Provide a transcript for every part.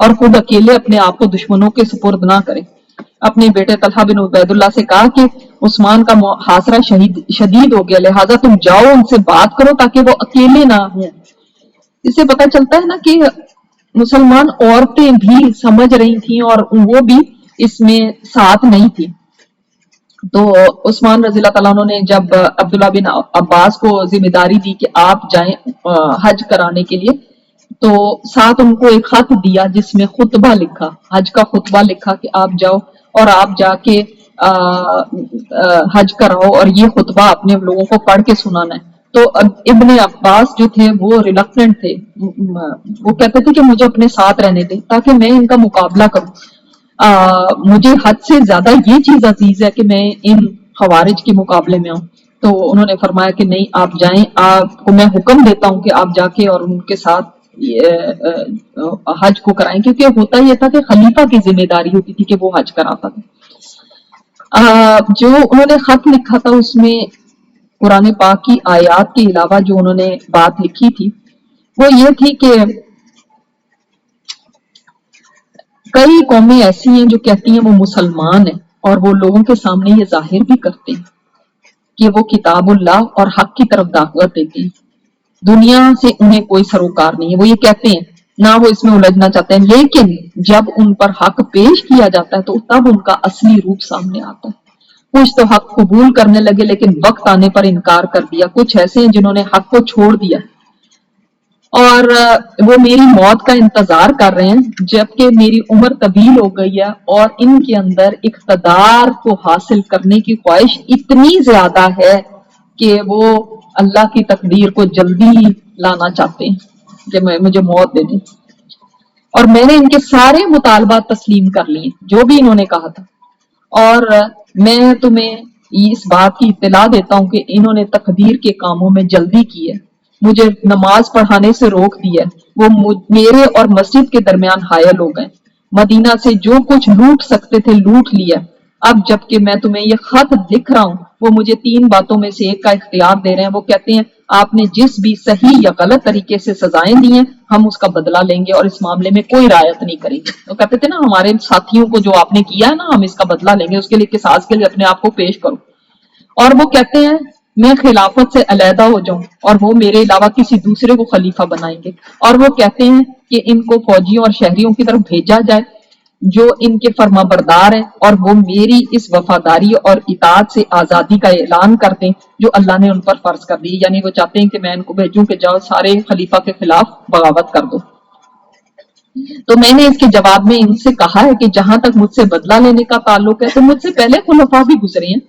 اور خود اکیلے اپنے آپ کو دشمنوں کے سپرد نہ کرے۔ اپنے بیٹے طلحہ بن عبیداللہ سے کہا کہ عثمان کا محاصرہ شدید ہو گیا، لہٰذا تم جاؤ ان سے بات کرو تاکہ وہ اکیلے نہ ہوں۔ اس سے پتہ چلتا ہے نا کہ مسلمان عورتیں بھی سمجھ رہی تھیں اور وہ بھی اس میں ساتھ نہیں تھی۔ تو عثمان رضی اللہ تعالیٰ عنہ نے جب عبداللہ بن عباس کو ذمہ داری دی کہ آپ جائیں حج کرانے کے لیے، تو ساتھ ان کو ایک خط دیا جس میں خطبہ لکھا، حج کا خطبہ لکھا کہ آپ جاؤ اور آپ جا کے حج کراؤ اور یہ خطبہ اپنے لوگوں کو پڑھ کے سنانا ہے۔ تو ابن عباس جو تھے وہ ریلکٹنٹ تھے، وہ کہتے تھے کہ مجھے اپنے ساتھ رہنے دیں تاکہ میں ان کا مقابلہ کروں۔ مجھے حد سے زیادہ یہ چیز عزیز ہے کہ میں ان خوارج کے مقابلے میں ہوں۔ تو انہوں نے فرمایا کہ نہیں، آپ جائیں، آپ کو میں حکم دیتا ہوں کہ آپ جا کے اور ان کے ساتھ حج کو کرائیں، کیونکہ ہوتا یہ تھا کہ خلیفہ کی ذمہ داری ہوتی تھی کہ وہ حج کراتا تھا۔ جو انہوں نے خط لکھا تھا اس میں قرآن پاک کی آیات کے علاوہ جو انہوں نے بات لکھی تھی وہ یہ تھی کہ کئی قومیں ایسی ہیں جو کہتی ہیں وہ مسلمان ہیں اور وہ لوگوں کے سامنے یہ ظاہر بھی کرتے ہیں کہ وہ کتاب اللہ اور حق کی طرف دعوت دیتے ہیں، دنیا سے انہیں کوئی سروکار نہیں ہے، وہ یہ کہتے ہیں، نہ وہ اس میں الجھنا چاہتے ہیں، لیکن جب ان پر حق پیش کیا جاتا ہے تو تب ان کا اصلی روپ سامنے آتا ہے۔ کچھ تو حق قبول کرنے لگے لیکن وقت آنے پر انکار کر دیا، کچھ ایسے ہیں جنہوں نے حق کو چھوڑ دیا اور وہ میری موت کا انتظار کر رہے ہیں جبکہ میری عمر طویل ہو گئی ہے اور ان کے اندر اقتدار کو حاصل کرنے کی خواہش اتنی زیادہ ہے کہ وہ اللہ کی تقدیر کو جلدی لانا چاہتے ہیں کہ مجھے موت دے دیں، اور میں نے ان کے سارے مطالبات تسلیم کر لیے جو بھی انہوں نے کہا تھا، اور میں تمہیں اس بات کی اطلاع دیتا ہوں کہ انہوں نے تقدیر کے کاموں میں جلدی کی ہے، مجھے نماز پڑھانے سے روک دیا ہے، وہ میرے اور مسجد کے درمیان حائل ہو گئے، مدینہ سے جو کچھ لوٹ سکتے تھے لوٹ لیا۔ اب جب کہ میں تمہیں یہ خط لکھ رہا ہوں وہ مجھے 3 باتوں میں سے ایک کا اختیار دے رہے ہیں، وہ کہتے ہیں آپ نے جس بھی صحیح یا غلط طریقے سے سزائیں دی ہیں ہم اس کا بدلہ لیں گے اور اس معاملے میں کوئی رعایت نہیں کریں گے۔ وہ کہتے تھے نا ہمارے ساتھیوں کو جو آپ نے کیا ہے نا ہم اس کا بدلہ لیں گے، اس کے لیے قصاص کے لیے اپنے آپ کو پیش کرو۔ اور وہ کہتے ہیں میں خلافت سے علیحدہ ہو جاؤں اور وہ میرے علاوہ کسی دوسرے کو خلیفہ بنائیں گے، اور وہ کہتے ہیں کہ ان کو فوجیوں اور شہریوں کی طرف بھیجا جائے جو ان کے فرما بردار ہیں اور وہ میری اس وفاداری اور اطاعت سے آزادی کا اعلان کر دیں جو اللہ نے ان پر فرض کر دی، یعنی وہ چاہتے ہیں کہ میں ان کو بھیجوں کہ جاؤ سارے خلیفہ کے خلاف بغاوت کر دو۔ تو میں نے اس کے جواب میں ان سے کہا ہے کہ جہاں تک مجھ سے بدلہ لینے کا تعلق ہے تو مجھ سے پہلے خلفاء بھی گزرے ہیں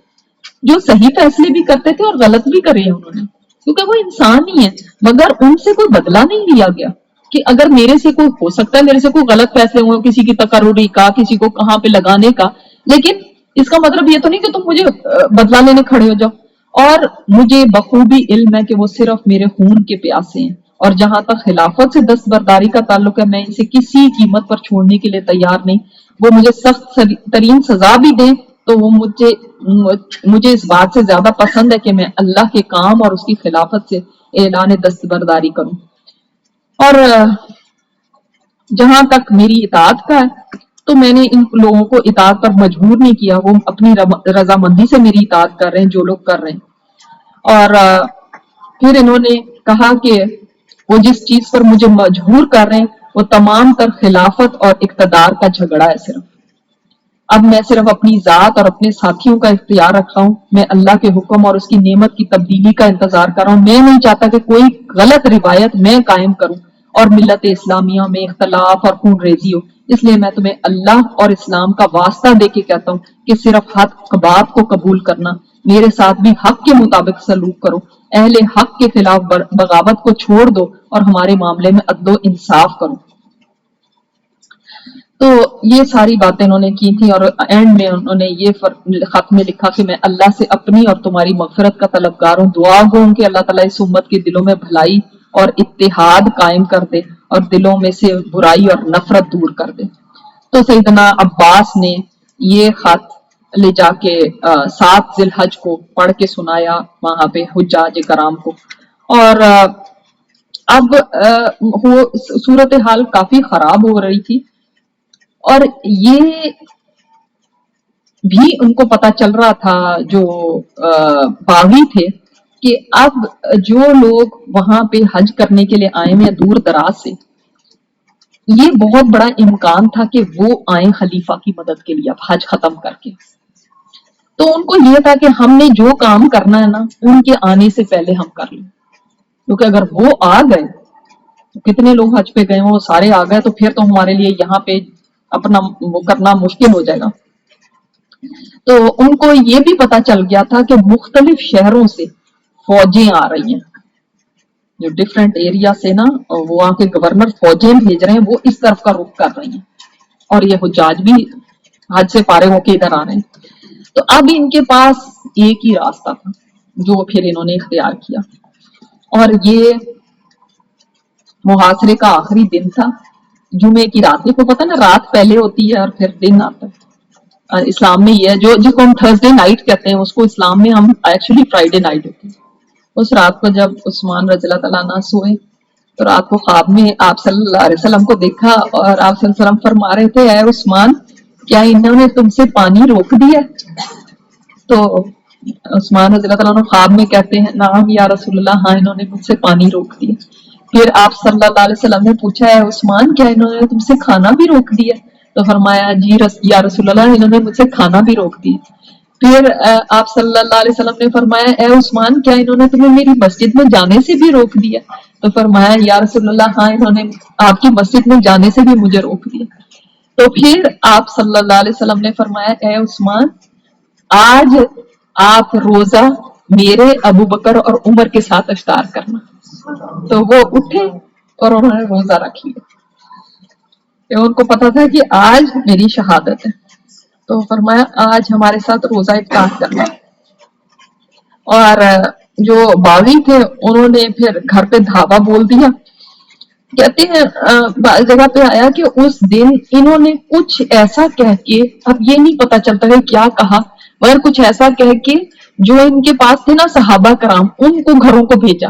جو صحیح فیصلے بھی کرتے تھے اور غلط بھی کرے ہیں انہوں نے، کیونکہ وہ انسان ہی ہے، مگر ان سے کوئی بدلہ نہیں لیا گیا کہ اگر میرے سے کوئی ہو سکتا ہے میرے سے کوئی غلط فیصلے ہوئے کسی کی تقرری کا کسی کو کہاں پہ لگانے کا، لیکن اس کا مطلب یہ تو نہیں کہ تم مجھے بدلہ لینے کھڑے ہو جاؤ، اور مجھے بخوبی علم ہے کہ وہ صرف میرے خون کے پیاسے ہیں، اور جہاں تک خلافت سے دستبرداری کا تعلق ہے میں اسے کسی قیمت پر چھوڑنے کے لیے تیار نہیں، وہ مجھے سخت ترین سزا بھی دیں تو وہ مجھے اس بات سے زیادہ پسند ہے کہ میں اللہ کے کام اور اس کی خلافت سے اعلان دستبرداری کروں۔ اور جہاں تک میری اطاعت کا ہے تو میں نے ان لوگوں کو اطاعت پر مجبور نہیں کیا، وہ اپنی رضامندی سے میری اطاعت کر رہے ہیں جو لوگ کر رہے ہیں۔ اور پھر انہوں نے کہا کہ وہ جس چیز پر مجھے مجبور کر رہے ہیں وہ تمام تر خلافت اور اقتدار کا جھگڑا ہے صرف۔ اب میں صرف اپنی ذات اور اپنے ساتھیوں کا اختیار رکھا ہوں، میں اللہ کے حکم اور اس کی نعمت کی تبدیلی کا انتظار کر رہا ہوں، میں نہیں چاہتا کہ کوئی غلط روایت میں قائم کروں اور ملت اسلامیہ میں اختلاف اور خون ریزی ہو، اس لیے میں تمہیں اللہ اور اسلام کا واسطہ دے کے کہتا ہوں کہ صرف حق بات کو قبول کرنا، میرے ساتھ بھی حق کے مطابق سلوک کرو، اہل حق کے خلاف بغاوت کو چھوڑ دو اور ہمارے معاملے میں عدل و انصاف کرو۔ تو یہ ساری باتیں انہوں نے کی تھی، اور اینڈ میں انہوں نے یہ خط میں لکھا کہ میں اللہ سے اپنی اور تمہاری مغفرت کا طلبگار ہوں، دعا گو ہوں کہ اللہ تعالیٰ اس امت کے دلوں میں بھلائی اور اتحاد قائم کر دے اور دلوں میں سے برائی اور نفرت دور کر دے۔ تو سیدنا عباس نے یہ خط لے جا کے 7 ذی الحج کو پڑھ کے سنایا وہاں پہ حجاج کرام کو، اور اب صورتحال کافی خراب ہو رہی تھی اور یہ بھی ان کو پتا چل رہا تھا جو باغی تھے کہ اب جو لوگ وہاں پہ حج کرنے کے لیے آئے ہوئے دور دراز سے، یہ بہت بڑا امکان تھا کہ وہ آئیں خلیفہ کی مدد کے لیے اب حج ختم کر کے. تو ان کو یہ تھا کہ ہم نے جو کام کرنا ہے نا ان کے آنے سے پہلے ہم کر لیں، کیونکہ اگر وہ آ گئے، کتنے لوگ حج پہ گئے وہ سارے آ گئے، تو پھر تو ہمارے لیے یہاں پہ اپنا وہ کرنا مشکل ہو جائے گا. تو ان کو یہ بھی پتا چل گیا تھا کہ مختلف شہروں سے فوجیں آ رہی ہیں، جو ڈفرینٹ ایریا سے نا وہاں کے گورنر فوجیں بھیج رہے ہیں، وہ اس طرف کا رخ کر رہی ہیں، اور یہ حجاج بھی حج سے فارغ ہو کے ادھر آ رہے ہیں. تو اب ان کے پاس ایک ہی راستہ تھا جو پھر انہوں نے اختیار کیا، اور یہ محاصرے کا آخری دن تھا، جمعے کی رات. کو پتا نا رات پہلے ہوتی ہے اور پھر دن آتا ہے. اسلام میں یہ ہے جو جس کو ہم تھرسڈے نائٹ کہتے ہیں، اس کو اسلام میں ہم ایکچولی فرائیڈے نائٹ ہوتی ہے. اس رات کو جب عثمان رضی اللہ تعالیٰ عنہ سوئے تو رات کو خواب میں آپ صلی اللہ علیہ وسلم کو دیکھا، اور آپ صلی اللہ علیہ وسلم فرما رہے تھے، اے عثمان کیا انہوں نے تم سے پانی روک دیا؟ تو عثمان رضی اللہ تعالیٰ عنہ خواب میں کہتے ہیں، نعم یا رسول اللہ، ہاں انہوں نے مجھ سے پانی روک دیا. پھر آپ صلی اللہ علیہ وسلم نے پوچھا، ہے عثمان کیا انہوں نے تم سے کھانا بھی روک دیا؟ تو فرمایا جی یا رسول اللہ، انہوں نے مجھ سے کھانا بھی روک دیا. پھر آپ صلی اللہ علیہ وسلم نے فرمایا، اے عثمان کیا انہوں نے تمہیں میری مسجد میں جانے سے بھی روک دیا؟ تو فرمایا یا رسول اللہ، ہاں انہوں نے آپ کی مسجد میں جانے سے بھی مجھے روک دیا. تو پھر آپ صلی اللہ علیہ وسلم نے فرمایا، اے عثمان آج آپ روزہ میرے ابو بکر اور عمر کے ساتھ افطار کرنا. تو وہ اٹھے اور انہوں نے روزہ رکھ لیا، ان کو پتا تھا کہ آج میری شہادت ہے. تو فرمایا آج ہمارے ساتھ روزہ افطار کرنا. اور جو باغی تھے انہوں نے پھر گھر پہ دھاوا بول دیا. کہتے ہیں جگہ پہ آیا کہ اس دن انہوں نے کچھ ایسا کہہ کے، اب یہ نہیں پتا چلتا کہ کیا کہا، مگر کچھ ایسا کہہ کے جو ان کے پاس تھے نا صحابہ کرام، ان کو گھروں کو بھیجا.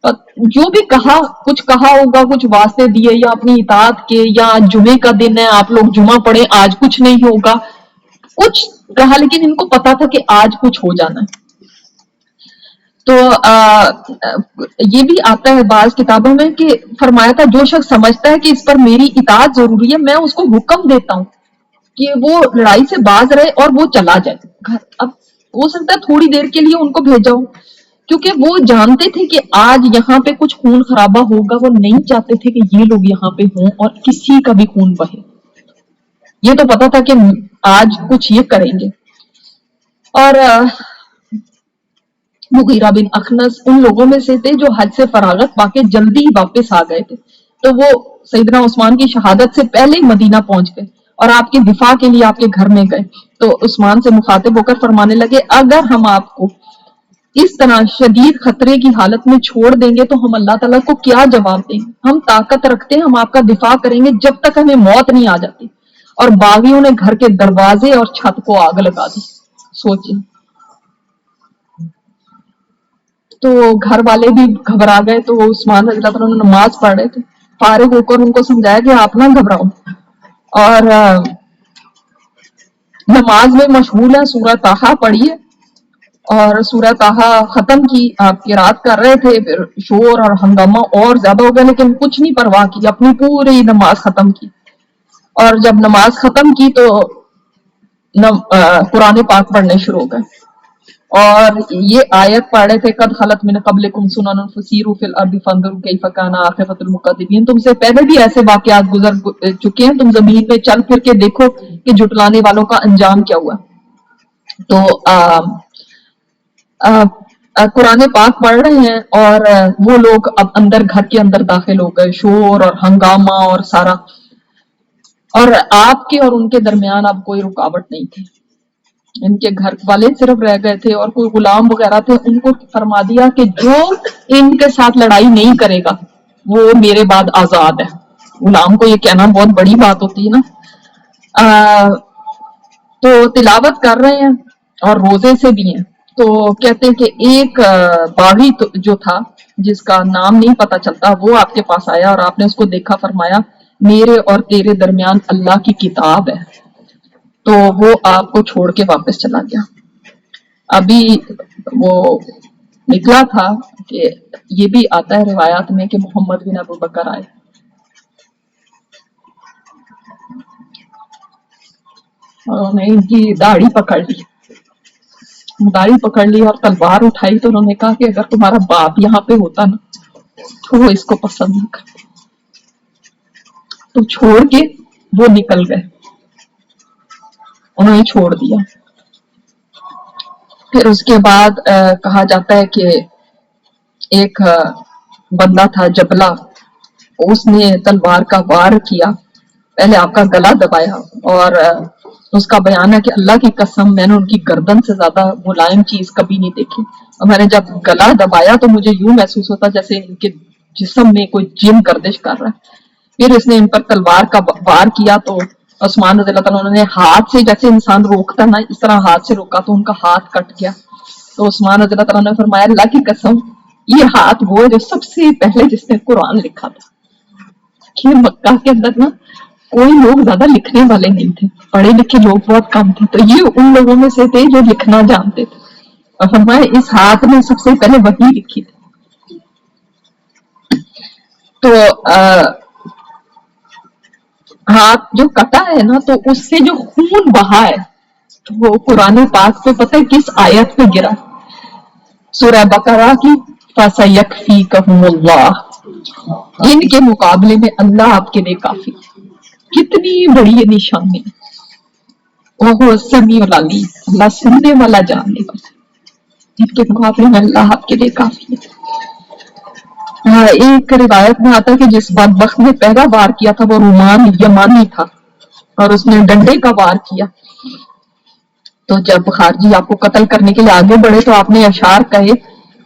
جو بھی کہا، کچھ کہا ہوگا، کچھ واسطے دیے یا اپنی اطاعت کے، یا جمعے کا دن ہے آپ لوگ جمعہ پڑھیں، آج کچھ نہیں ہوگا، کچھ کہا، لیکن ان کو پتا تھا کہ آج کچھ ہو جانا ہے. تو یہ بھی آتا ہے بعض کتابوں میں کہ فرمایا تھا جو شخص سمجھتا ہے کہ اس پر میری اطاعت ضروری ہے، میں اس کو حکم دیتا ہوں کہ وہ لڑائی سے باز رہے اور وہ چلا جائے گھر. اب ہو سکتا ہے تھوڑی دیر کے لیے ان کو بھیجا ہو، کیونکہ وہ جانتے تھے کہ آج یہاں پہ کچھ خون خرابہ ہوگا. وہ نہیں چاہتے تھے کہ یہ لوگ یہاں پہ ہوں اور کسی کا بھی خون بہے. یہ تو پتا تھا کہ آج کچھ یہ کریں گے. اور مغیرہ بن اخنس ان لوگوں میں سے تھے جو حج سے فراغت پا کے جلدی واپس آ گئے تھے. تو وہ سیدنا عثمان کی شہادت سے پہلے ہی مدینہ پہنچ گئے اور آپ کے دفاع کے لیے آپ کے گھر میں گئے. تو عثمان سے مخاطب ہو کر فرمانے لگے، اگر ہم آپ کو اس طرح شدید خطرے کی حالت میں چھوڑ دیں گے تو ہم اللہ تعالیٰ کو کیا جواب دیں گے؟ ہم طاقت رکھتے ہیں، ہم آپ کا دفاع کریں گے جب تک ہمیں موت نہیں آ جاتی. اور باغیوں نے گھر کے دروازے اور چھت کو آگ لگا دی. سوچیں. تو گھر والے بھی گھبرا گئے. تو عثمان رضی اللہ عنہ نماز پڑھ رہے تھے، فارغ ہو کر ان کو سمجھایا کہ آپ نہ گھبراؤ، اور نماز میں مشغول ہے، سورہ طٰہٰ پڑھیے. اور سورہ طٰہٰ ختم کی، آپ قرات کر رہے تھے، پھر شور اور ہنگامہ اور زیادہ ہو گیا، لیکن کچھ نہیں پرواہ کی، اپنی پوری نماز ختم کی. اور جب نماز ختم کی تو قرآن پاک پڑھنے شروع ہو گئے، اور یہ آیت پڑھ رہے تھے، قد خلت من قبلکم سنن فسیروا فی الارض فانظروا کیف کان عاقبۃ المکذبین. تم سے پہلے بھی ایسے واقعات گزر چکے ہیں، تم زمین میں چل پھر کے دیکھو کہ جھٹلانے والوں کا انجام کیا ہوا. تو قرآن پاک پڑھ رہے ہیں اور وہ لوگ اب اندر گھر کے اندر داخل ہو گئے، شور اور ہنگامہ اور سارا، اور آپ کے اور ان کے درمیان اب کوئی رکاوٹ نہیں تھی. ان کے گھر والے صرف رہ گئے تھے اور کوئی غلام وغیرہ تھے. ان کو فرما دیا کہ جو ان کے ساتھ لڑائی نہیں کرے گا وہ میرے بعد آزاد ہے. غلام کو یہ کہنا بہت بڑی بات ہوتی ہے نا. تو تلاوت کر رہے ہیں اور روزے سے بھی ہیں. تو کہتے ہیں کہ ایک باغی جو تھا جس کا نام نہیں پتا چلتا، وہ آپ کے پاس آیا اور آپ نے اس کو دیکھا، فرمایا میرے اور تیرے درمیان اللہ کی کتاب ہے، تو وہ آپ کو چھوڑ کے واپس چلا گیا۔ ابھی وہ نکلا تھا کہ یہ بھی آتا ہے روایات میں کہ محمد بن ابو بکر آئے، اور انہوں نے ان کی داڑھی پکڑ لی اور تلوار اٹھائی، تو انہوں نے کہا کہ اگر تمہارا باپ یہاں پہ ہوتا نا تو وہ اس کو پسند نہ کرتا۔ تو چھوڑ کے وہ نکل گئے، انہوں نے چھوڑ دیا۔ پھر اس کے بعد کہا جاتا ہے کہ ایک بندہ تھا جبلہ، اس نے تلوار کا وار کیا، پہلے آپ کا گلا دبایا، اور اس کا بیان ہے کہ اللہ کی قسم میں نے ان کی گردن سے زیادہ ملائم چیز کبھی نہیں دیکھی، اور میں نے جب گلا دبایا تو مجھے یوں محسوس ہوتا جیسے ان کے جسم میں کوئی جن گردش کر رہا ہے۔ پھر اس نے ان پر تلوار کا وار کیا تو عثمان رضی اللہ تعالیٰ نے ہاتھ سے، جیسے انسان روکتا نا اس طرح ہاتھ سے روکا تو ان کا ہاتھ کٹ گیا۔ تو عثمان رضی اللہ تعالیٰ نے فرمایا اللہ کی قسم یہ ہاتھ وہ ہے جو سب سے پہلے جس نے قرآن لکھا تھا۔ کہ مکہ کے اندر نا کوئی لوگ زیادہ لکھنے والے نہیں تھے، پڑھے لکھے لوگ بہت کم تھے، تو یہ ان لوگوں میں سے تھے جو لکھنا جانتے تھے، اور فرمایا اس ہاتھ میں سب سے پہلے وحی لکھی تھی۔ تو ہاتھ جو کٹا ہے نا تو اس سے جو خون بہا ہے تو وہ قرآن پاک پہ پتہ ہے کس آیت پہ گرا؟ سورہ بقرہ کی فَسَيَكْفِيكَهُمُ اللَّهُ، ان کے مقابلے میں اللہ آپ کے لیے کافی۔ کتنی بڑی یہ نشانی، وہ سمیع العلیم، اللہ سننے والا جاننے والا، ان کے مقابلے میں اللہ آپ کے لیے کافی ہے۔ ایک روایت میں آتا ہے کہ جس بدبخت نے پہلا وار کیا تھا وہ رومان یمانی تھا، اور اس نے ڈنڈے کا وار کیا، تو جب خارجی آپ کو قتل کرنے کے لیے آگے بڑھے تو آپ نے اشعار کہے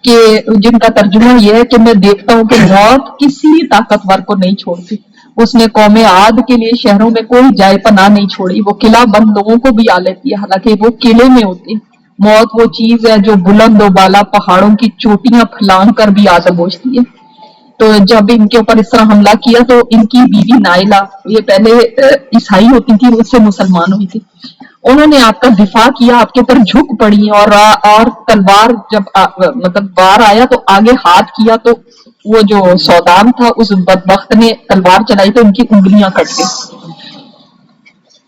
کہ جن کا ترجمہ یہ ہے کہ میں دیکھتا ہوں کہ موت کسی طاقتور کو نہیں چھوڑتی۔ اس نے قوم عاد کے لیے شہروں میں کوئی جائے پناہ نہیں چھوڑی، وہ قلعہ بند لوگوں کو بھی آ لیتی ہے، حالانکہ وہ قلعے میں ہوتی ہے۔ موت وہ چیز ہے جو بلند و بالا پہاڑوں کی چوٹیاں پھلانگ کر بھی آ دبوچتی ہے۔ تو جب ان کے اوپر اس طرح حملہ کیا تو ان کی بیوی نائلہ، یہ پہلے عیسائی ہوتی تھی، اس سے مسلمان ہوئی تھی، انہوں نے آپ کا دفاع کیا، آپ کے اوپر جھک پڑی، اور تلوار جب مطلب بار آیا تو آگے ہاتھ کیا تو وہ جو سودان تھا اس بدبخت نے تلوار چلائی تو ان کی انگلیاں کٹ گئی۔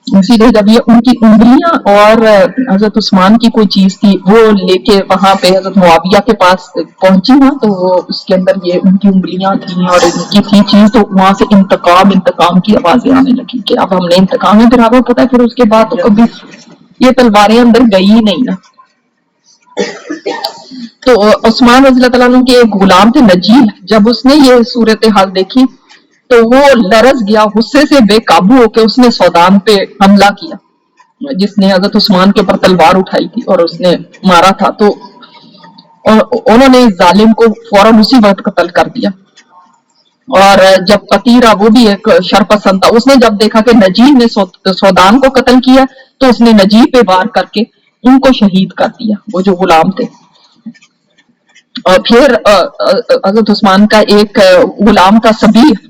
اسی لیے جب یہ ان کی انگلیاں اور حضرت عثمان کی کوئی چیز تھی وہ لے کے وہاں پہ حضرت معاویہ کے پاس پہنچی نا تو وہ اس کے اندر یہ ان کی انگلیاں تھیں اور ان کی تھی چیز، تو وہاں سے انتقام کی آوازیں آنے لگی کہ اب ہم نے انتقام ہے۔ پھر آپ کو پتا ہے پھر اس کے بعد تو کبھی یہ تلواریں اندر گئی ہی نہیں نا۔ تو عثمان رضی اللہ تعالیٰ عنہ کے ایک غلام تھے نجیل، جب اس نے یہ صورتحال دیکھی تو وہ لرز گیا، غصے سے بے قابو ہو کے اس نے سودان پہ حملہ کیا جس نے حضرت عثمان کے اوپر تلوار اٹھائی تھی اور اس نے مارا تھا، تو انہوں نے ظالم کو فوراً اسی وقت قتل کر دیا۔ اور جب قطیرہ وہ بھی ایک شرپسند تھا، اس نے جب دیکھا کہ نجیب نے سودان کو قتل کیا تو اس نے نجیب پہ وار کر کے ان کو شہید کر دیا، وہ جو غلام تھے۔ اور پھر حضرت عثمان کا ایک غلام کا سبیر،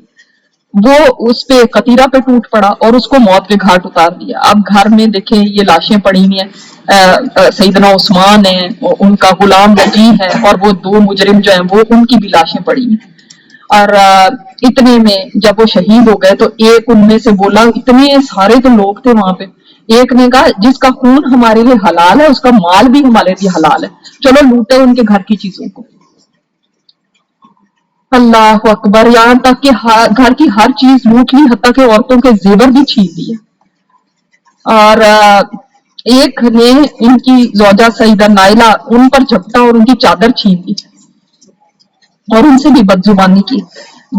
وہ اس پہ قطیرہ پہ ٹوٹ پڑا اور اس کو موت کے گھاٹ اتار دیا۔ اب گھر میں دیکھیں یہ لاشیں پڑی ہوئی ہیں، سیدنا عثمان ہیں، ان کا غلام نجیب ہے، اور وہ دو مجرم جو ہیں وہ ان کی بھی لاشیں پڑی ہیں۔ اور اتنے میں جب وہ شہید ہو گئے تو ایک ان میں سے بولا، اتنے سارے تو لوگ تھے وہاں پہ، ایک نے کہا جس کا خون ہمارے لیے حلال ہے اس کا مال بھی ہمارے لیے حلال ہے، چلو لوٹے ان کے گھر کی چیزوں کو۔ اللہ اکبر، یہاں تک کہ گھر کی ہر چیز لوٹ لی، حتیٰ کہ عورتوں کے زیور بھی چھین لیے۔ اور ایک نے ان کی زوجہ سیدہ نائلہ ان پر جھپٹا اور ان کی چادر چھین لی اور ان سے بھی بد زبانی کی۔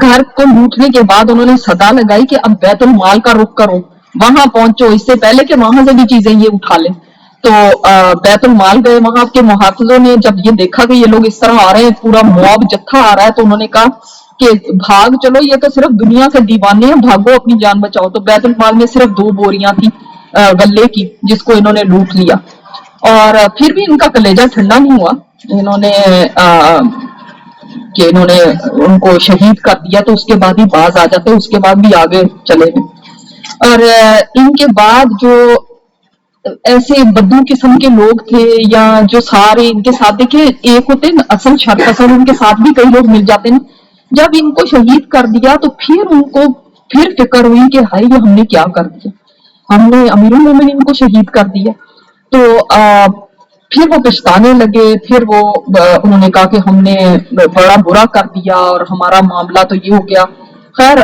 گھر کو لوٹنے کے بعد انہوں نے صدا لگائی کہ اب بیت المال کا رخ کرو، وہاں پہنچو اس سے پہلے کہ وہاں سے بھی چیزیں یہ اٹھا لیں۔ تو بیت المال گئے، وہاں کے محافظوں نے جب یہ دیکھا کہ یہ لوگ اس طرح آ رہے ہیں، پورا موب جتھا آ رہا ہے، تو انہوں نے کہا کہ بھاگ چلو، یہ تو صرف دنیا سے دیوانے ہیں، بھاگو اپنی جان بچاؤ۔ تو بیت المال میں صرف 2 بوریاں تھی غلے کی جس کو انہوں نے لوٹ لیا، اور پھر بھی ان کا کلیجہ ٹھنڈا نہیں ہوا۔ انہوں نے کہ انہوں نے ان کو شہید کر دیا تو اس کے بعد ہی باز آ جاتے، اس کے بعد بھی آگے چلے گئے. اور ان کے بعد جو ایسے بدو قسم کے لوگ تھے یا جو سارے ان کے ساتھ، دیکھیں ایک ہوتے نا اصل شرط، اصل ان کے ساتھ بھی کئی لوگ مل جاتے ہیں. جب ان کو شہید کر دیا تو پھر ان کو پھر فکر ہوئی کہ ہائی یہ ہم نے کیا کر دیا، ہم نے امیر المومنین کو شہید کر دیا. تو پھر وہ پچھتانے لگے، پھر وہ انہوں نے کہا کہ ہم نے بڑا برا کر دیا اور ہمارا معاملہ تو یہ ہو گیا. خیر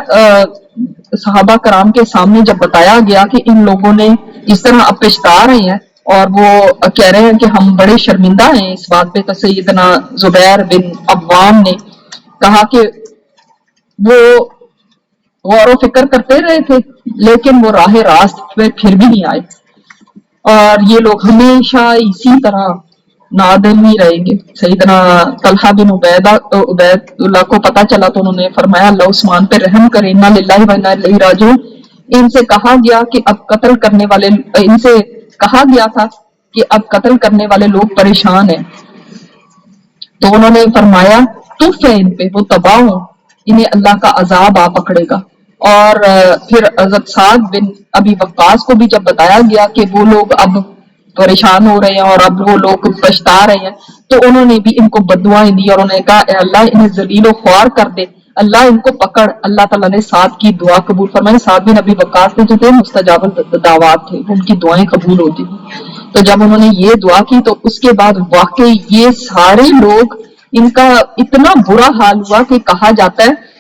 صحابہ کرام کے سامنے جب بتایا گیا کہ ان لوگوں نے اس طرح اب پچھتا رہے ہیں اور وہ کہہ رہے ہیں کہ ہم بڑے شرمندہ ہیں اس بات پہ، تو سیدنا زبیر بن عوام نے کہا کہ وہ غور و فکر کرتے رہے تھے لیکن وہ راہ راست پہ پھر بھی نہیں آئے، اور یہ لوگ ہمیشہ اسی طرح نادم ہی رہیں گے. سیدنا طلحہ بن عبید اللہ کو پتہ چلا تو انہوں نے فرمایا اللہ عثمان پہ رحم کرے، انا للہ و انا الیہ راجعون. ان سے کہا گیا کہ اب قتل کرنے والے، ان سے کہا گیا تھا کہ اب قتل کرنے والے لوگ پریشان ہیں، تو انہوں نے فرمایا تف ہے ان پہ، وہ تباہ ہوں، انہیں اللہ کا عذاب آ پکڑے گا. اور پھر حضرت سعد بن ابی وقاص کو بھی جب بتایا گیا کہ وہ لوگ اب پریشان ہو رہے ہیں اور اب وہ لوگ پچھتا رہے ہیں، تو انہوں نے بھی ان کو بددعائیں دی اور انہوں نے کہا اے اللہ انہیں ذلیل و خوار کر دے، اللہ ان کو پکڑ. اللہ تعالیٰ نے سعد کی دعا قبول فرمائی. سعد بن ابی وقاص نے جو تھے مستجاب الدعوات تھے، ان کی دعائیں قبول ہوتی تھیں. تو جب انہوں نے یہ دعا کی تو اس کے بعد واقعی یہ سارے لوگ، ان کا اتنا برا حال ہوا کہ کہا جاتا ہے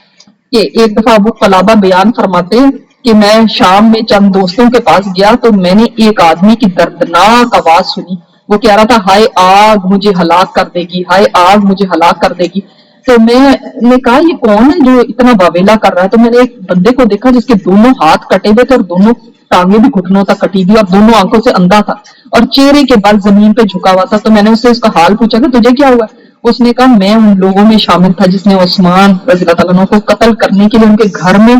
کہ ایک دفعہ ابو قلابہ بیان فرماتے ہیں کہ میں شام میں چند دوستوں کے پاس گیا تو میں نے ایک آدمی کی دردناک آواز سنی. وہ کہہ رہا تھا ہائے آگ مجھے ہلاک کر دے گی، ہائے آگ مجھے ہلاک کر دے گی. تو میں نے کہا یہ کون ہے جو اتنا باویلا کر رہا ہے؟ تو میں نے ایک بندے کو دیکھا جس کے دونوں ہاتھ کٹے ہوئے تھے اور دونوں ٹانگیں بھی گھٹنوں تک کٹی ہوئی اور دونوں آنکھوں سے اندھا تھا اور چہرے کے بل زمین پہ جھکا ہوا تھا. تو میں نے اس سے اس کا حال پوچھا کہ تجھے کیا ہوا؟ اس نے کہا میں ان لوگوں میں شامل تھا جس نے عثمان رضی اللہ تعالیٰ عنہ کو قتل کرنے کے لیے ان کے گھر میں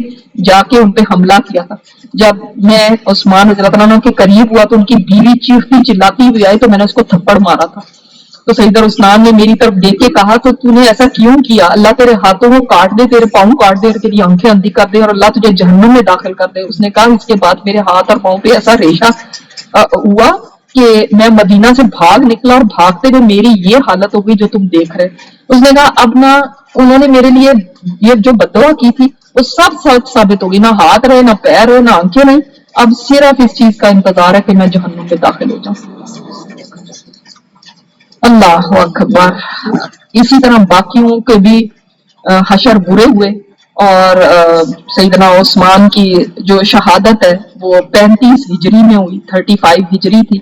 جا کے ان پہ حملہ کیا تھا. جب میں عثمان رضی اللہ تعالیٰ عنہ کے قریب ہوا تو ان کی بیوی چیختی چلاتی ہوئی آئی تو میں نے اس کو تھپڑ مارا تھا. تو سیدنا عثمان نے میری طرف دیکھ کے کہا کہ تو نے ایسا کیوں کیا؟ اللہ تیرے ہاتھوں کو کاٹ دے، تیرے پاؤں کاٹ دے اور تیری آنکھیں اندھی کر دے اور اللہ تجھے جہنم میں داخل کر دے. اس نے کہا اس کے بعد میرے ہاتھ اور پاؤں پہ ایسا ریشہ ہوا کہ میں مدینہ سے بھاگ نکلا اور بھاگتے ہوئے میری یہ حالت ہو گئی جو تم دیکھ رہے. اس نے کہا اب نہ انہوں نے میرے لیے یہ جو بددعا کی تھی وہ سب سچ ثابت ہوگی، نہ ہاتھ رہے، نہ پیر رہے، نہ آنکھیں رہے. اب صرف اس چیز کا انتظار ہے کہ میں جہنم میں داخل ہو جاؤں. اللہ اکبر. اسی طرح باقیوں کے بھی حشر برے ہوئے اور سیدنا عثمان کی جو شہادت ہے وہ 35 ہجری میں ہوئی، 35 ہجری تھی.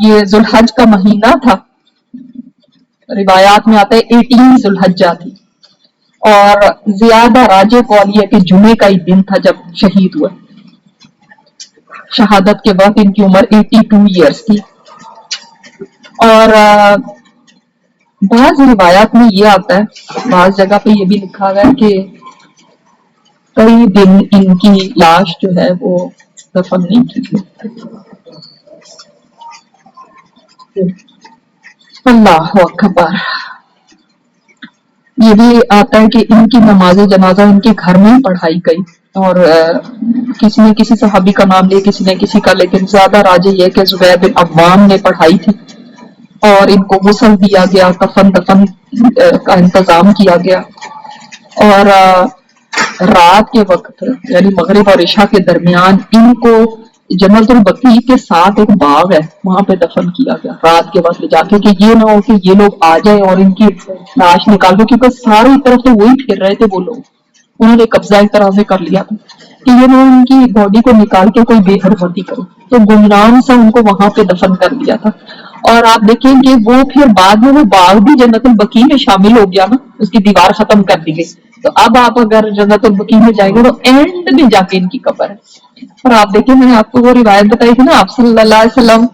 یہ ذوالحج کا مہینہ تھا، روایات میں آتا ہے 18 ذوالحجہ تھی، اور زیادہ راجح قول یہ ہے کہ جمعے کا ہی دن تھا جب شہید ہوئے. شہادت کے وقت ان کی عمر 82 ایئرس تھی. اور بعض روایات میں یہ آتا ہے، بعض جگہ پہ یہ بھی لکھا گیا ہے کہ کئی دن ان کی لاش جو ہے وہ دفن نہیں کی. اللہ اکبر. یہ بھی آتا ہے کہ ان کی نماز جنازہ ان کے گھر میں پڑھائی گئی، اور کسی نے کسی صحابی کا نام لیا، کسی نے کسی کا، لیکن زیادہ راجح یہ کہ زبیر بن عوام نے پڑھائی تھی اور ان کو غسل دیا گیا، کفن دفن کا انتظام کیا گیا. اور رات کے وقت یعنی مغرب اور عشاء کے درمیان ان کو جنت البقیع کے ساتھ ایک باغ ہے وہاں پہ دفن کیا گیا رات کے وقت لے جا کے، کہ یہ نہ ہو کہ یہ لوگ آ جائیں اور ان کی لاش نکال دو، کیونکہ ساری طرف سے وہی پھر رہے تھے وہ لوگ، انہوں نے قبضہ ایک طرح سے کر لیا تھا کہ یہ نہ ان کی باڈی کو نکال کے کوئی بے حرمتی کرو. تو گمنام سے ان کو وہاں پہ دفن کر دیا تھا. اور آپ دیکھیں کہ وہ پھر بعد میں وہ باغ بھی جنت البقیع میں شامل ہو گیا نا، اس کی دیوار ختم کر دی گئی. تو اب آپ اگر جنت البقیع میں جائیں گے تو اینڈ میں جا کے ان کی قبر ہے. اور آپ دیکھیں میں نے آپ کو وہ روایت بتائی تھی نا، آپ صلی اللہ علیہ وسلم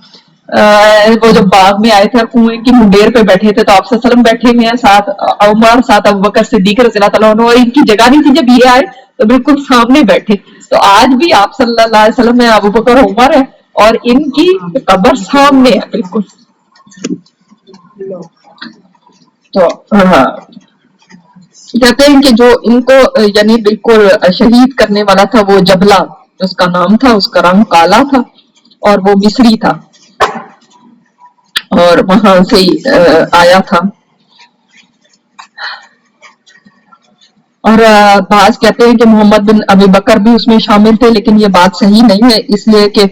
وہ جب باغ میں آئے تھے اور کنویں کی منڈیر پہ بیٹھے تھے تو آپ صلی اللہ علیہ وسلم بیٹھے ہوئے ہیں، ساتھ عمر، ساتھ ابوبکر صدیق رضی اللہ تعالیٰ عنہ، اور ان کی جگہ نہیں تھی جب یہ آئے تو بالکل سامنے بیٹھے. تو آج بھی آپ صلی اللہ علیہ وسلم میں ابوبکر عمر ہے اور ان کی قبر سامنے ہے بالکل. تو کہتے ہیں کہ جو ان کو یعنی بالکل شہید کرنے والا تھا وہ جبلہ اس کا نام تھا، اس کا رنگ کالا تھا اور وہ مصری تھا اور وہاں سے آیا تھا. اور بعض کہتے ہیں کہ محمد بن ابی بکر بھی اس میں شامل تھے، لیکن یہ بات صحیح نہیں ہے، اس لیے کہ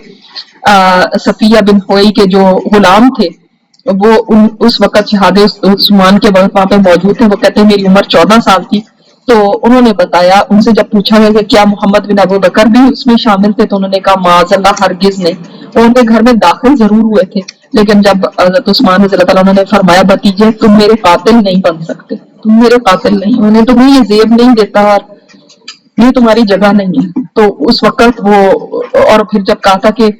صفیہ بن ہوئی کے جو غلام تھے وہ اس وقت شہادت عثمان کے وقت وہاں پہ موجود تھے. وہ کہتے ہیں میری عمر 14 سال تھی، تو انہوں نے بتایا، ان سے جب پوچھا گیا کہ کیا محمد بن ابو بکر بھی اس میں شامل تھے، تو انہوں نے کہا معاذ اللہ، ہرگز نہیں. وہ ان کے گھر میں داخل ضرور ہوئے تھے، لیکن جب حضرت عثمان رضی اللہ تعالیٰ عنہ نے فرمایا بھتیجے تم میرے قاتل نہیں بن سکتے، تم میرے قاتل نہیں، انہوں نے تمہیں یہ زیب نہیں دیتا اور یہ تمہاری جگہ نہیں ہے. تو اس وقت وہ، اور پھر جب کہا تھا کہ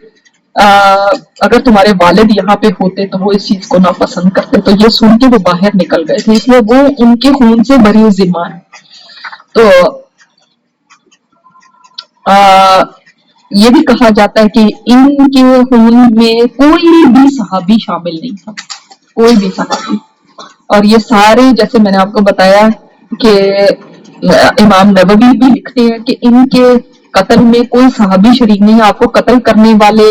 اگر تمہارے والد یہاں پہ ہوتے تو وہ اس چیز کو ناپسند کرتے، تو یہ سن کے وہ باہر نکل گئے تھے، اس لیے وہ ان کے خون سے بری ذمہ ہے. تو یہ بھی کہا جاتا ہے کہ ان کے خون میں کوئی بھی صحابی شامل نہیں تھا، کوئی بھی صحابی. اور یہ سارے، جیسے میں نے آپ کو بتایا کہ امام نووی بھی لکھتے ہیں کہ ان کے قتل میں کوئی صحابی شریک نہیں. آپ کو قتل کرنے والے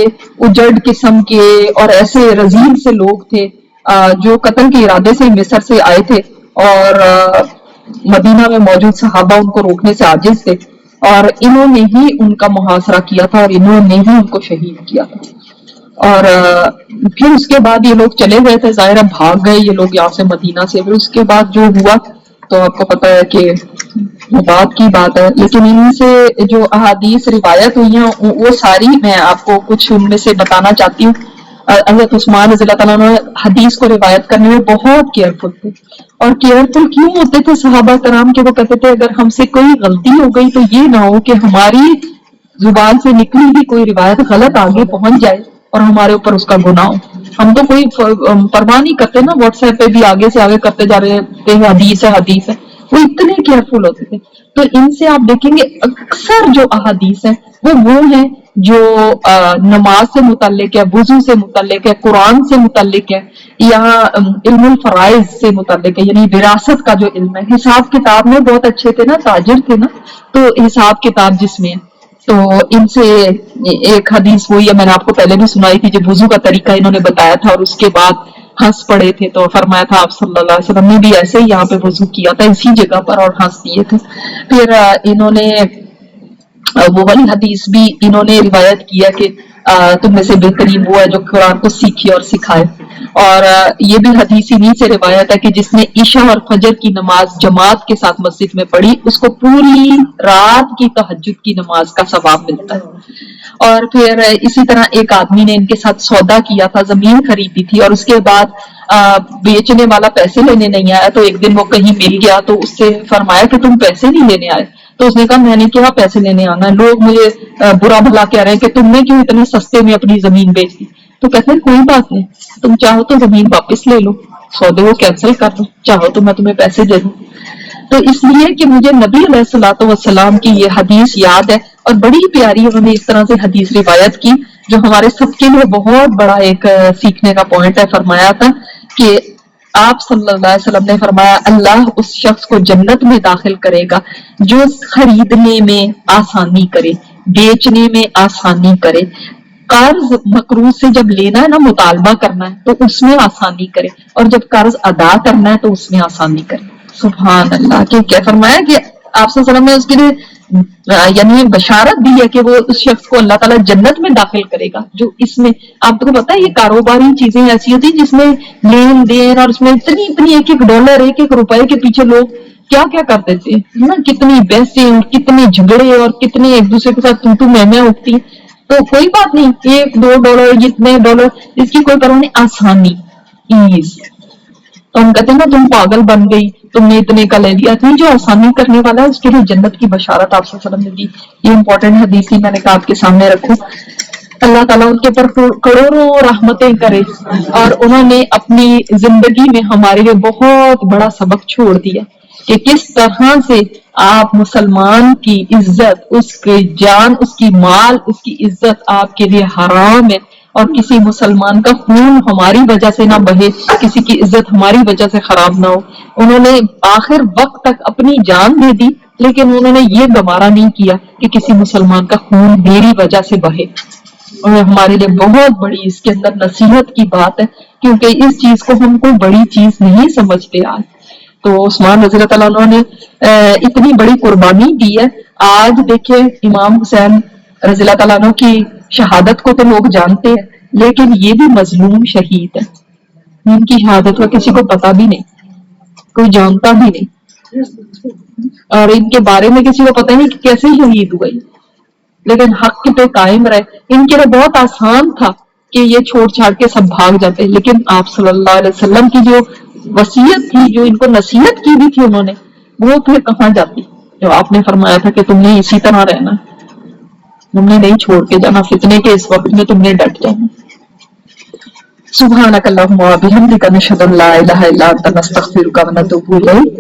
اجڑ قسم کے اور ایسے رذیل سے لوگ تھے جو قتل کے ارادے سے مصر سے آئے تھے، اور مدینہ میں موجود صحابہ ان کو روکنے سے عاجز تھے، اور انہوں نے ہی ان کا محاصرہ کیا تھا اور انہوں نے ہی ان کو شہید کیا تھا. اور پھر اس کے بعد یہ لوگ چلے گئے تھے، ظاہر بھاگ گئے یہ لوگ یہاں سے مدینہ سے. پھر اس کے بعد جو ہوا تو آپ کو پتا ہے کہ وہ بات کی بات ہے. لیکن ان سے جو احادیث روایت ہوئی ہیں وہ ساری میں آپ کو کچھ ان میں سے بتانا چاہتی ہوں. حضرت عثمان رضی اللہ تعالیٰ عنہ حدیث کو روایت کرنے میں بہت کیئرفل تھے. اور کیئرفل کیوں ہوتے تھے صحابہ کرام کے؟ وہ کہتے تھے اگر ہم سے کوئی غلطی ہو گئی تو یہ نہ ہو کہ ہماری زبان سے نکلی بھی کوئی روایت غلط آگے پہنچ جائے اور ہمارے اوپر اس کا گناہ ہو. ہم تو کوئی پرواہ نہیں کرتے نا، واٹس ایپ پہ بھی آگے سے آگے کرتے جا رہے تھے حدیث ہے حدیث ہے. وہ اتنے کیئرفل ہوتے تھے. تو ان سے آپ دیکھیں گے اکثر جو احادیث ہیں وہ ہیں جو نماز سے متعلق ہے، وضو سے متعلق ہے، قرآن سے متعلق ہے، یا علم الفرائض سے متعلق ہے، یعنی وراثت کا جو علم ہے. حساب کتاب میں بہت اچھے تھے نا، تاجر تھے نا، تو حساب کتاب جس میں ہے. تو ان سے ایک حدیث وہی ہے، میں نے آپ کو پہلے بھی سنائی تھی، جو وضو کا طریقہ انہوں نے بتایا تھا اور اس کے بعد ہنس پڑے تھے. تو فرمایا تھا آپ صلی اللہ علیہ وسلم نے بھی ایسے ہی یہاں پہ وضو کیا تھا اسی جگہ پر اور ہنس دیے تھے. پھر انہوں نے وہ والی حدیث بھی انہوں نے روایت کیا کہ تم میں سے بہترین وہ ہے جو قرآن کو سیکھے اور سکھائے. اور یہ بھی حدیث انہی سے روایت ہے کہ جس نے عشاء اور فجر کی نماز جماعت کے ساتھ مسجد میں پڑھی اس کو پوری رات کی تہجد کی نماز کا ثواب ملتا ہے. اور پھر اسی طرح ایک آدمی نے ان کے ساتھ سودا کیا تھا، زمین خریدی تھی، اور اس کے بعد بیچنے والا پیسے لینے نہیں آیا. تو ایک دن وہ کہیں مل گیا تو اس سے فرمایا کہ تم پیسے نہیں لینے آئے. تو اس نے کہا میں نے کیا پیسے لینے آنا ہے، لوگ مجھے برا بھلا کہہ رہے ہیں کہ تم نے کیوں اتنے سستے میں اپنی زمین بیچ دی. تو کہتے ہیں کوئی بات نہیں، تم چاہو تو زمین واپس لے لو، سودے کو کینسل کر دو، چاہو تو میں تمہیں پیسے دے دوں. تو اس لیے کہ مجھے نبی علیہ الصلوۃ والسلام کی یہ حدیث یاد ہے، اور بڑی پیاری انہوں نے اس طرح سے حدیث روایت کی جو ہمارے سب کے لیے بہت بڑا ایک سیکھنے کا پوائنٹ ہے. فرمایا تھا کہ آپ صلی اللہ علیہ وسلم نے فرمایا اللہ اس شخص کو جنت میں داخل کرے گا جو خریدنے میں آسانی کرے، بیچنے میں آسانی کرے، قرض مقروض سے جب لینا ہے نا، مطالبہ کرنا ہے تو اس میں آسانی کرے، اور جب قرض ادا کرنا ہے تو اس میں آسانی کرے. سبحان اللہ. کہ کیا فرمایا کہ آپ صلی اللہ علیہ وسلم نے اس کے لیے یعنی بشارت دی ہے کہ وہ اس شخص کو اللہ تعالیٰ جنت میں داخل کرے گا جو اس میں، آپ کو پتا ہے یہ کاروباری چیزیں ایسی ہوتی جس میں لین دین، اور اس میں اتنی اتنی ایک ایک ڈالر ایک ایک روپے کے پیچھے لوگ کیا کیا کر دیتے ہیں نا، کتنی بحثیں اور کتنے جھگڑے اور کتنے ایک دوسرے کے ساتھ تو میں اٹھتی. تو کوئی بات نہیں، $1-2 جتنے ڈالر، اس کی کوئی پرواہ نہیں، آسانی، ایز. تو ہم کہتے ہیں نا تم پاگل بن گئی، تم نے اتنے کا لے لیا. نہیں، جو آسانی کرنے والا ہے اس کے لیے جنت کی بشارت آپ صلی اللہ علیہ وسلم نے دی. یہ امپورٹنٹ حدیث ہی میں نے کہا آپ کے سامنے رکھوں. اللہ تعالیٰ ان کے پر کروڑوں رحمتیں کرے، اور انہوں نے اپنی زندگی میں ہمارے لیے بہت بڑا سبق چھوڑ دیا کہ کس طرح سے آپ مسلمان کی عزت، اس کی جان، اس کی مال، اس کی عزت آپ کے لیے حرام ہے. اور کسی مسلمان کا خون ہماری وجہ سے نہ بہے، کسی کی عزت ہماری وجہ سے خراب نہ ہو۔ انہوں نے آخر وقت تک اپنی جان دے دی، لیکن انہوں نے یہ گوارا نہیں کیا کہ کسی مسلمان کا خون میری وجہ سے بہے۔ اور ہمارے لیے بہت بڑی اس کے اندر نصیحت کی بات ہے، کیونکہ اس چیز کو ہم کوئی بڑی چیز نہیں سمجھتے آج۔ تو عثمان رضی اللہ تعالیٰ عنہ نے اتنی بڑی قربانی دی ہے۔ آج دیکھیں امام حسین رضی اللہ تعالیٰ عنہ کی شہادت کو تو لوگ جانتے ہیں، لیکن یہ بھی مظلوم شہید ہے، ان کی شہادت کا کسی کو پتہ بھی نہیں، کوئی جانتا بھی نہیں، اور ان کے بارے میں کسی کو پتہ نہیں کہ کیسے شہید ہوئے، لیکن حق پہ قائم رہے۔ ان کے لیے بہت آسان تھا کہ یہ چھوڑ چھاڑ کے سب بھاگ جاتے، لیکن آپ صلی اللہ علیہ وسلم کی جو وصیت تھی، جو ان کو نصیحت کی بھی تھی انہوں نے، وہ پھر کہاں جاتی؟ جو آپ نے فرمایا تھا کہ تم نے اسی طرح رہنا، تم نے نہیں چھوڑ کے جانا، فتنے کے اس وقت میں تم نے ڈٹ جانا۔ سبحانک اللہم و بحمدک، نشہد ان لا الہ الا انت، نستغفرک و نتوب الیک۔